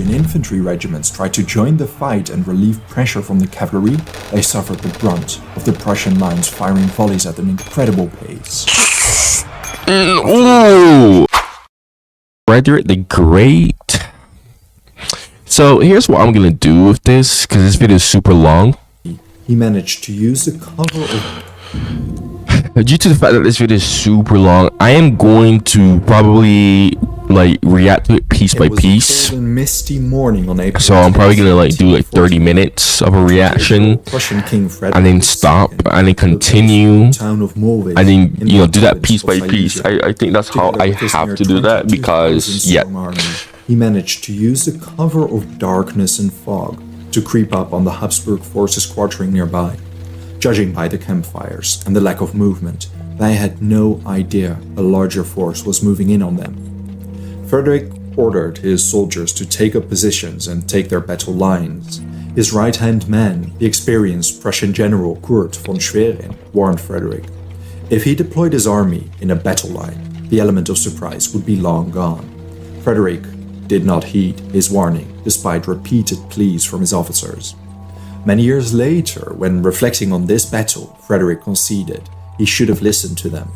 Bavarian infantry regiments tried to join the fight and relieve pressure from the cavalry, they suffered the brunt of the Prussian lines firing volleys at an incredible pace. Ooh! Frederick the Great. So here's what I'm gonna do with this, because this video is super long. He managed to use the cover of... Due to the fact that this video is super long, I am going to probably like react to it piece by piece. Misty morning on April so I'm probably gonna like do like 30 minutes of a reaction, Prussian King Frederick and then stop, and then continue, town of Morwitz, and then do that piece by piece. I think that's how I have to do that, because yeah. He managed to use the cover of darkness and fog to creep up on the Habsburg forces quartering nearby. Judging by the campfires and the lack of movement, they had no idea a larger force was moving in on them. Frederick ordered his soldiers to take up positions and take their battle lines. His right-hand man, the experienced Prussian general Kurt von Schwerin, warned Frederick. If he deployed his army in a battle line, the element of surprise would be long gone. Frederick did not heed his warning, despite repeated pleas from his officers. Many years later, when reflecting on this battle, Frederick conceded he should have listened to them.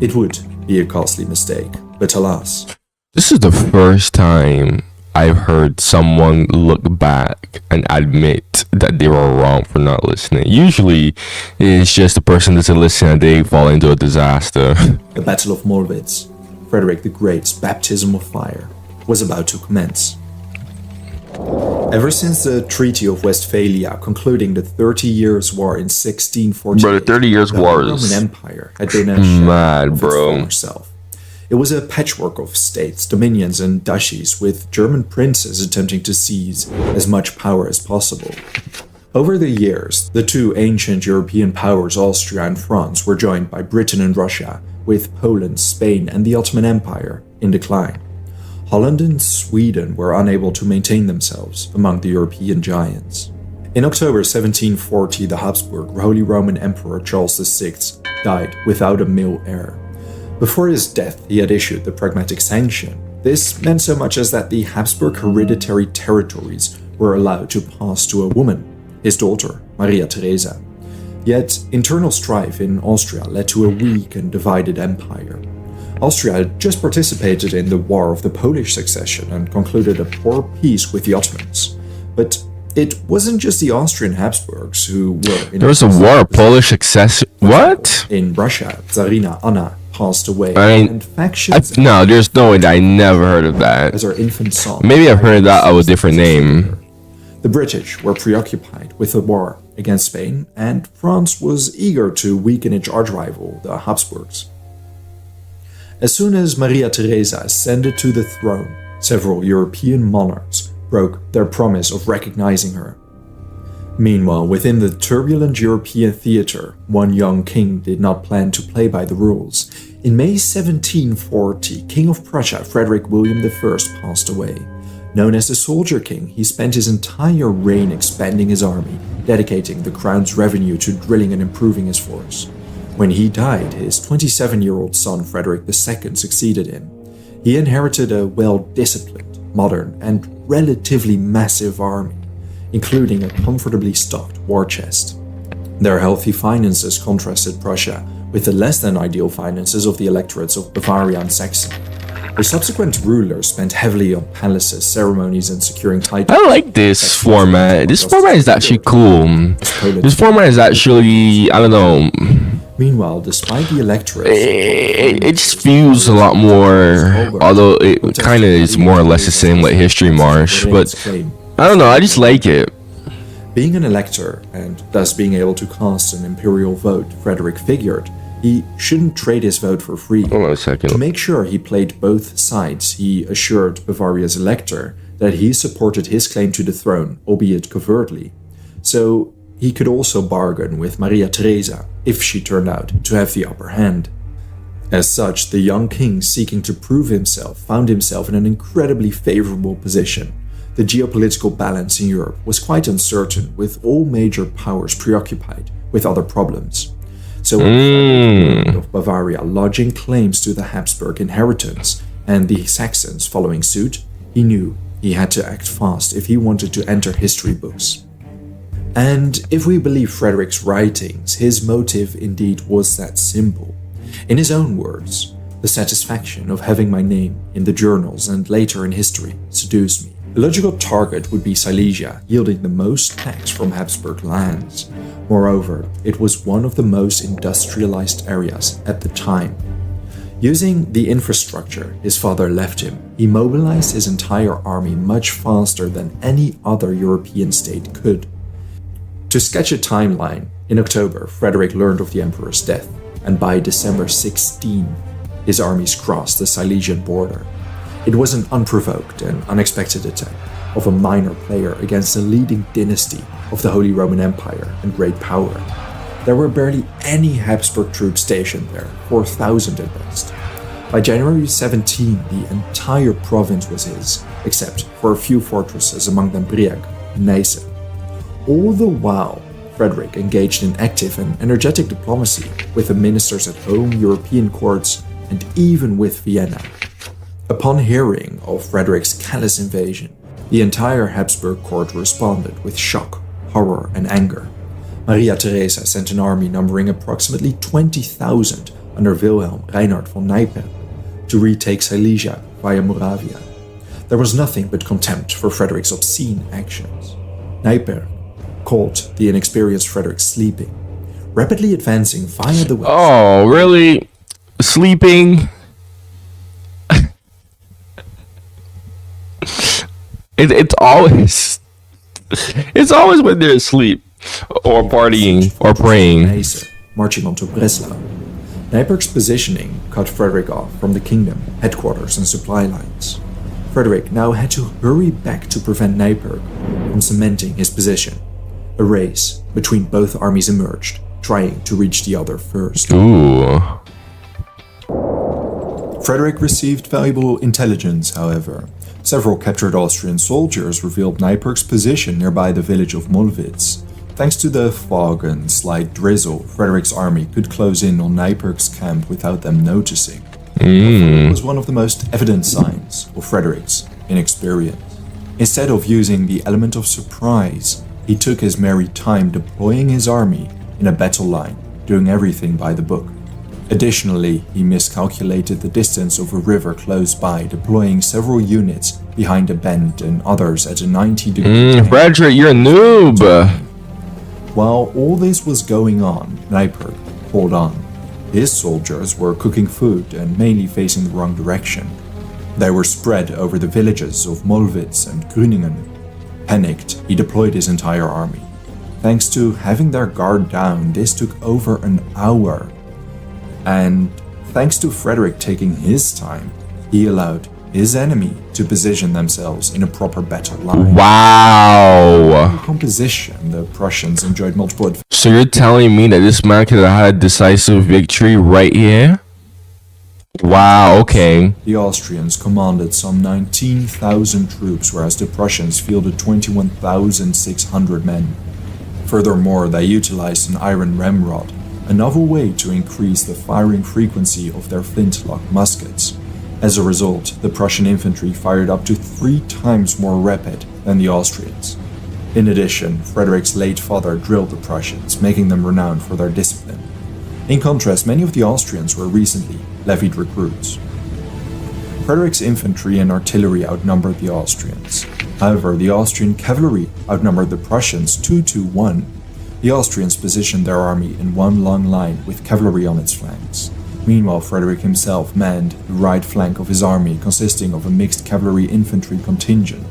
It would be a costly mistake, but alas. This is the first time I've heard someone look back and admit that they were wrong for not listening. Usually, it's just the person that doesn't listen and they fall into a disaster. The Battle of Mollwitz, Frederick the Great's baptism of fire, was about to commence. Ever since the Treaty of Westphalia concluding the 30 Years' War in 1648, bro, the 30 Years' War the is Roman Empire had been a shell mad, of its bro. former self. It was a patchwork of states, dominions, and duchies, with German princes attempting to seize as much power as possible. Over the years, the two ancient European powers, Austria and France, were joined by Britain and Russia, with Poland, Spain, and the Ottoman Empire in decline. Holland and Sweden were unable to maintain themselves among the European giants. In October 1740, the Habsburg Holy Roman Emperor Charles VI died without a male heir. Before his death, he had issued the Pragmatic Sanction. This meant so much as that the Habsburg hereditary territories were allowed to pass to a woman, his daughter, Maria Theresa. Yet, internal strife in Austria led to a weak and divided empire. Austria had just participated in the War of the Polish Succession and concluded a poor peace with the Ottomans. But it wasn't just the Austrian Habsburgs who were... There was a war of Polish succession. What? In Russia, Tsarina Anna passed away, and factions... No, there's no way that I never heard of that. As her infant son... Maybe I've heard that of a different name. The British were preoccupied with the war against Spain, and France was eager to weaken its archrival, the Habsburgs. As soon as Maria Theresa ascended to the throne, several European monarchs broke their promise of recognizing her. Meanwhile, within the turbulent European theater, one young king did not plan to play by the rules. In May 1740, King of Prussia Frederick William I passed away. Known as the Soldier King, he spent his entire reign expanding his army, dedicating the crown's revenue to drilling and improving his force. When he died, his 27-year-old son Frederick II succeeded him. He inherited a well-disciplined, modern, and relatively massive army, including a comfortably stocked war chest. Their healthy finances contrasted Prussia with the less-than-ideal finances of the electorates of Bavaria and Saxony. The subsequent rulers spent heavily on palaces, ceremonies, and securing titles. I like this format. This format is actually cool. This format is actually, I don't know. Meanwhile, despite the electorate, it just feels a lot more, although it kind of is more or less the same like History March, but I don't know, I just like it. Being an elector, and thus being able to cast an imperial vote, Frederick figured he shouldn't trade his vote for free. Hold on a second. To make sure he played both sides, he assured Bavaria's elector that he supported his claim to the throne, albeit covertly. So he could also bargain with Maria Theresa if she turned out to have the upper hand. As such, the young king seeking to prove himself found himself in an incredibly favorable position. The geopolitical balance in Europe was quite uncertain, with all major powers preoccupied with other problems. So with of Bavaria lodging claims to the Habsburg inheritance and the Saxons following suit, he knew he had to act fast if he wanted to enter history books. And if we believe Frederick's writings, his motive indeed was that simple. In his own words, the satisfaction of having my name in the journals and later in history seduced me. The logical target would be Silesia, yielding the most tax from Habsburg lands. Moreover, it was one of the most industrialized areas at the time. Using the infrastructure his father left him, he mobilized his entire army much faster than any other European state could. To sketch a timeline, in October, Frederick learned of the emperor's death, and by December 16, his armies crossed the Silesian border. It was an unprovoked and unexpected attack of a minor player against a leading dynasty of the Holy Roman Empire and great power. There were barely any Habsburg troops stationed there, 4,000 at best. By January 17, the entire province was his, except for a few fortresses, among them Brieg and Neisse. All the while, Frederick engaged in active and energetic diplomacy with the ministers at home, European courts, and even with Vienna. Upon hearing of Frederick's callous invasion, the entire Habsburg court responded with shock, horror, and anger. Maria Theresa sent an army numbering approximately 20,000 under Wilhelm Reinhard von Neipperg to retake Silesia via Moravia. There was nothing but contempt for Frederick's obscene actions. Neipperg caught the inexperienced Frederick sleeping, rapidly advancing via the west. Oh, really? Sleeping? It's always when they're asleep or partying or praying. Marching onto Breslau. Neipperg's positioning cut Frederick off from the kingdom, headquarters and supply lines. Frederick now had to hurry back to prevent Neipperg from cementing his position. A race between both armies emerged, trying to reach the other first. Ooh. Frederick received valuable intelligence, however. Several captured Austrian soldiers revealed Neipperg's position nearby the village of Mollwitz. Thanks to the fog and slight drizzle, Frederick's army could close in on Neipperg's camp without them noticing. It was one of the most evident signs of Frederick's inexperience. Instead of using the element of surprise, he took his merry time deploying his army in a battle line, doing everything by the book. Additionally, he miscalculated the distance of a river close by, deploying several units behind a bend and others at a 90-degree angle. Frederick, you're a noob! While all this was going on, Neipperg pulled on. His soldiers were cooking food and mainly facing the wrong direction. They were spread over the villages of Mollwitz and Grüningen. Panicked, he deployed his entire army. Thanks to having their guard down, this took over an hour. And thanks to Frederick taking his time, he allowed his enemy to position themselves in a proper battle line. Wow! In composition, the Prussians enjoyed multiple advantages. So you're telling me that this man could have had a decisive victory right here? Wow, okay. The Austrians commanded some 19,000 troops, whereas the Prussians fielded 21,600 men. Furthermore, they utilized an iron ramrod, a novel way to increase the firing frequency of their flintlock muskets. As a result, the Prussian infantry fired up to 3 times more rapid than the Austrians. In addition, Frederick's late father drilled the Prussians, making them renowned for their discipline. In contrast, many of the Austrians were recently levied recruits. Frederick's infantry and artillery outnumbered the Austrians. However, the Austrian cavalry outnumbered the Prussians 2-1. The Austrians positioned their army in one long line with cavalry on its flanks. Meanwhile, Frederick himself manned the right flank of his army, consisting of a mixed cavalry-infantry contingent.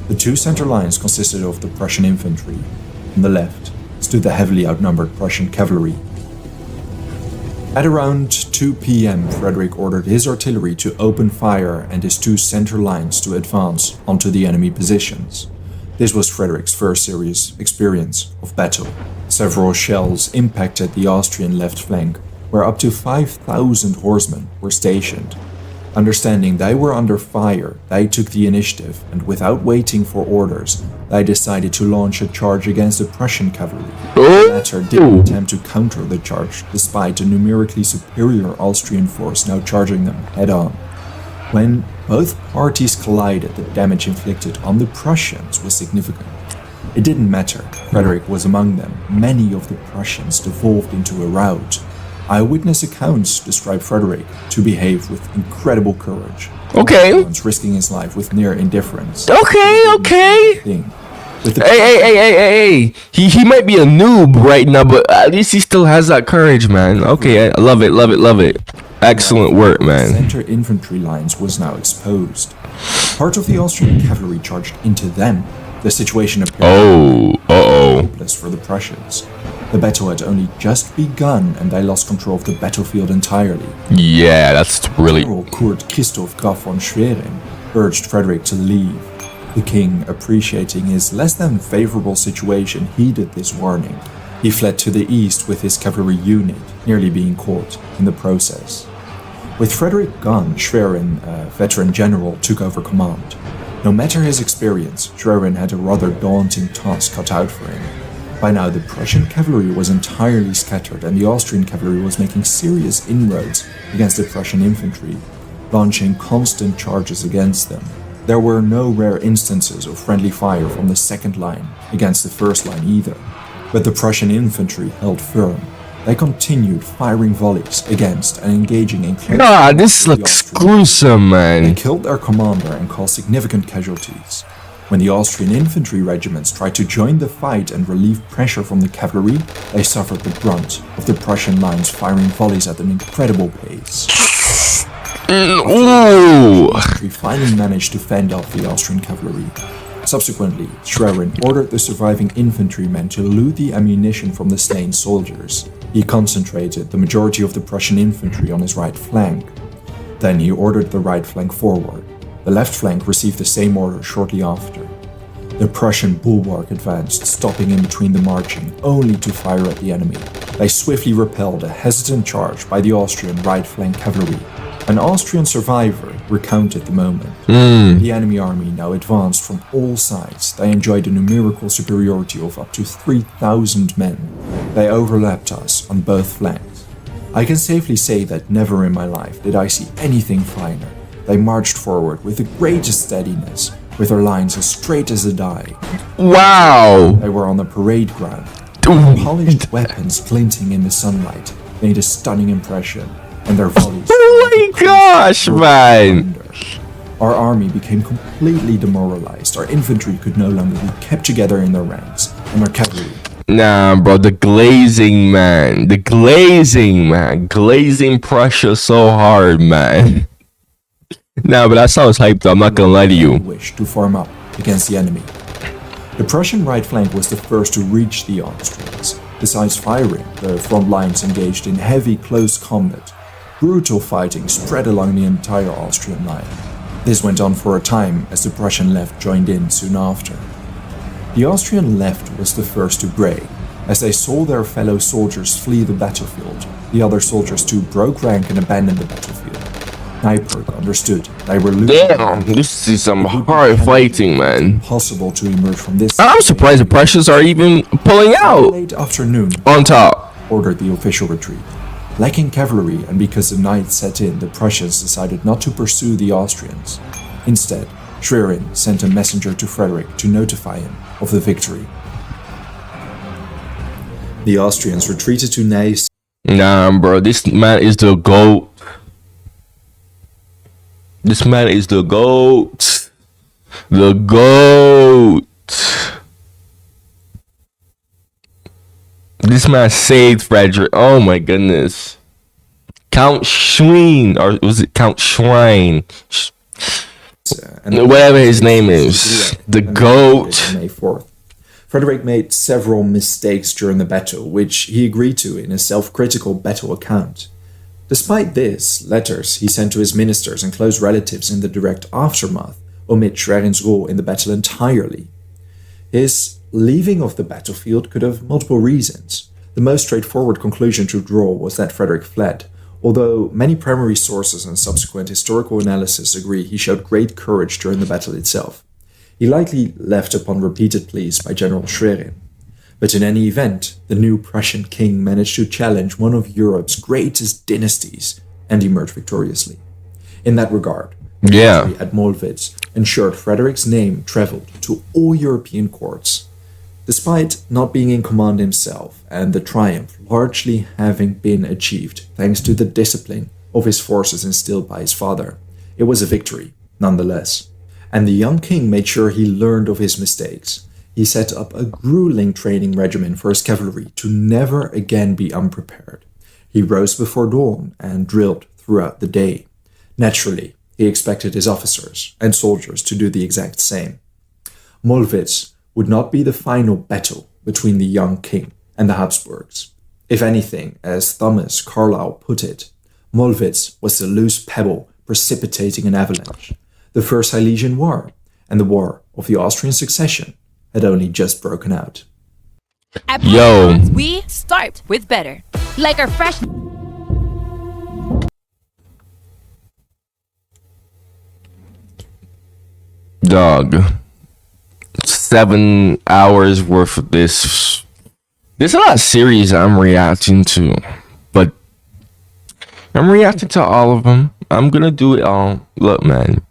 The 2 center lines consisted of the Prussian infantry. On the left stood the heavily outnumbered Prussian cavalry. At around 2 p.m., Frederick ordered his artillery to open fire and his 2 center lines to advance onto the enemy positions. This was Frederick's first serious experience of battle. Several shells impacted the Austrian left flank, where up to 5,000 horsemen were stationed. Understanding they were under fire, they took the initiative, and without waiting for orders, they decided to launch a charge against the Prussian cavalry. The latter didn't attempt to counter the charge, despite a numerically superior Austrian force now charging them head-on. When both parties collided, the damage inflicted on the Prussians was significant. It didn't matter, Frederick was among them. Many of the Prussians devolved into a rout. Eyewitness accounts describe Frederick to behave with incredible courage. Okay. Once risking his life with near indifference. Okay. Hey. He might be a noob right now, but at least he still has that courage, man. Okay, I love it. Excellent work, man. Center infantry lines was now exposed. Part of the Austrian cavalry charged into them. The situation appeared hopeless for the Prussians. The battle had only just begun and they lost control of the battlefield entirely. Yeah, that's really... General Kurt Christoph Graf von Schwerin urged Frederick to leave. The king, appreciating his less than favorable situation, heeded this warning. He fled to the east with his cavalry unit, nearly being caught in the process. With Frederick gone, Schwerin, a veteran general, took over command. No matter his experience, Schwerin had a rather daunting task cut out for him. By now, the Prussian cavalry was entirely scattered and the Austrian cavalry was making serious inroads against the Prussian infantry, launching constant charges against them. There were no rare instances of friendly fire from the second line against the first line either, but the Prussian infantry held firm. They continued firing volleys against and engaging in close this looks gruesome, man. They killed their commander and caused significant casualties. When the Austrian infantry regiments tried to join the fight and relieve pressure from the cavalry, they suffered the brunt of the Prussian lines firing volleys at an incredible pace. Ooh. We finally managed to fend off the Austrian cavalry. Subsequently, Schwerin ordered the surviving infantrymen to loot the ammunition from the slain soldiers. He concentrated the majority of the Prussian infantry on his right flank. Then he ordered the right flank forward. The left flank received the same order shortly after. The Prussian bulwark advanced, stopping in between the marching, only to fire at the enemy. They swiftly repelled a hesitant charge by the Austrian right flank cavalry. An Austrian survivor recounted the moment. The enemy army now advanced from all sides. They enjoyed a numerical superiority of up to 3,000 men. They overlapped us on both flanks. I can safely say that never in my life did I see anything finer. They marched forward with the greatest steadiness, with their lines as straight as a die. Wow! They were on the parade ground. Polished weapons glinting in the sunlight made a stunning impression, and their volleys... Oh my gosh, man! Our army became completely demoralized. Our infantry could no longer be kept together in their ranks, and our cavalry... Nah, bro, the glazing, man. Glazing Prussia so hard, man. Nah, but that's how it's hyped, though. I'm not gonna lie to you. ...wish to form up against the enemy. The Prussian right flank was the first to reach the Austrians. Besides firing, the front lines engaged in heavy close combat. Brutal fighting spread along the entire Austrian line. This went on for a time as the Prussian left joined in soon after. The Austrian left was the first to break. As they saw their fellow soldiers flee the battlefield, the other soldiers too broke rank and abandoned the battlefield. Nyperk understood they were losing. Damn, this is some hard fighting, man. Impossible to emerge from this. I'm surprised the Prussians are even pulling out. Late afternoon, on top. Ordered the official retreat. Lacking cavalry and because the night set in, the Prussians decided not to pursue the Austrians. Instead, Schwerin sent a messenger to Frederick to notify him of the victory. The Austrians retreated to Neisse. Nah, bro, this man is the GOAT. This man is the GOAT. The GOAT. This man saved Frederick. Oh my goodness. Count Schwein, or was it Count Schwein? Whatever his name is. The GOAT. May 4th. Frederick made several mistakes during the battle, which he agreed to in his self-critical battle account. Despite this, letters he sent to his ministers and close relatives in the direct aftermath omit Schwerin's role in the battle entirely. His leaving of the battlefield could have multiple reasons. The most straightforward conclusion to draw was that Frederick fled, although many primary sources and subsequent historical analysis agree he showed great courage during the battle itself. He likely left upon repeated pleas by General Schwerin. But in any event, the new Prussian king managed to challenge one of Europe's greatest dynasties and emerge victoriously. In that regard, Yeah. At Molwitz ensured Frederick's name traveled to all European courts. Despite not being in command himself, and the triumph largely having been achieved thanks to the discipline of his forces instilled by his father, it was a victory, nonetheless. And the young king made sure he learned of his mistakes. He set up a grueling training regimen for his cavalry to never again be unprepared. He rose before dawn and drilled throughout the day. Naturally, he expected his officers and soldiers to do the exact same. Molwitz would not be the final battle between the young king and the Habsburgs. If anything, as Thomas Carlyle put it, Molwitz was the loose pebble precipitating an avalanche. The First Silesian War and the War of the Austrian Succession had only just broken out. At Yo. Pop-Tarts, we start with better. Like our fresh... Dog. 7 hours worth of this. There's a lot of series I'm reacting to, but I'm reacting to all of them. I'm gonna do it all. Look, man,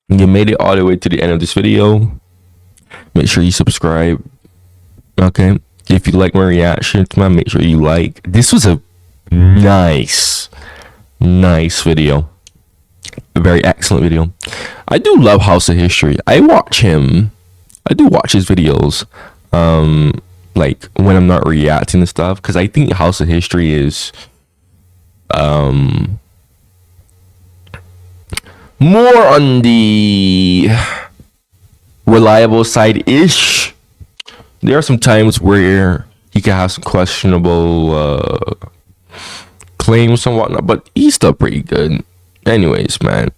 you made it all the way to the end of this video. Make sure you subscribe. Okay, if you like my reactions, man, make sure you like. This was a nice video. A very excellent video. I do love House of History. I do watch his videos like when I'm not reacting to stuff, because I think House of History is more on the reliable side ish. There are some times where he can have some questionable claims and whatnot, but he's still pretty good. Anyways, man,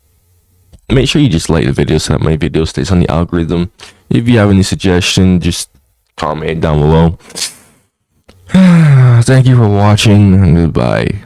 make sure you just like the video so that my video stays on the algorithm. If you have any suggestion, just comment down below. Thank you for watching, and goodbye.